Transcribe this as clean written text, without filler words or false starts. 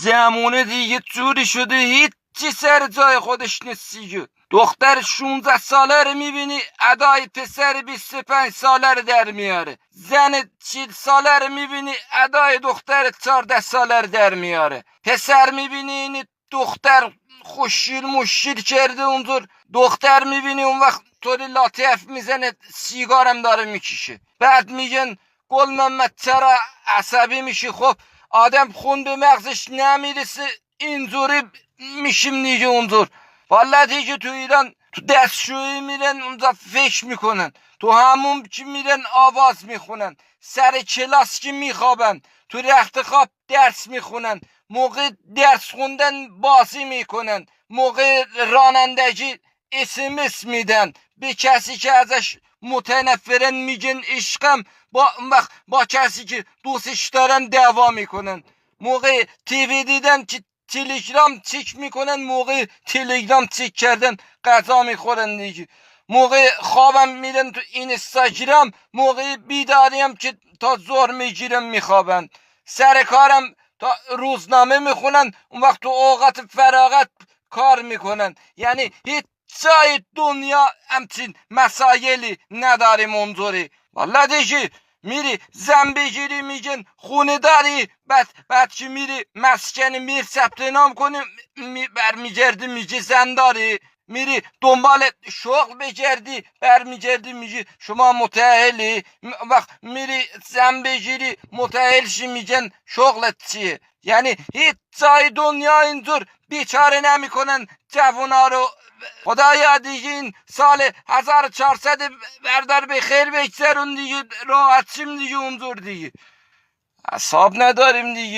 زمونه دیگه جوری شده هیچی سر جای خودش نیست دیگه. دختر 16 ساله رو میبینی ادای پسر 25 ساله رو در میاره. زن 40 ساله رو میبینی ادای دختر 14 ساله رو در میاره. پسر میبینی این دختر خوشیل مشیل کرده اونجور. دختر میبینی اون وقت طوری لاطف میزنه سیگارم داره میکشه. بعد میگن گل محمد چرا عصبی میشی؟ خب آدم خون به مغزش نمیرسه اینجوری میشیم دیگه اونجور. والا دیگه تو ایران تو دستشویی میرن اونجا فکر میکنن، تو همون که میرن آواز میخونن، سر کلاس که میخوابن، تو رخت خواب درس میخونن، موقع درس خوندن بازی میکنن، موقع رانندگی اسمس میدن به کسی که ازش متنفرن میگن عشقم، با کسی که دوستش دارن دعوا میکنن. موقع تیوی دیدن که تلگرام چک میکنن، موقع تلگرام چک کردن غذا میخورن دیگه. موقع خوابم میرن تو اینستاگرام، موقع بیداریم که تا ظهر میگیرم میخوابن. سر کارم تا روزنامه میخونن، اون وقت تو اوقات فراغت کار میکنن. یعنی هیچ جای دنیا همچین مسائلی نداریم اونجوری. والا دیگه میری زن بگیری میگن خونه داری، بعد که میری مسکن میر ثبت نام کنی برمیگردی میگی زن داری. میری دنبال شغل بگردی برمیگردی میگی شما متأهلی. وقت میری زن بگیری متأهل شی میگن شغلت چیه. یعنی هیچ جای دنیا اینجور بیچاره نمیکنن جوونا رو. خدایا دیگه این سال 1400 بردار به خیر بگذرون دیگه، راحت شیم دیگه اونجور دیگه. اصاب نداریم دیگه.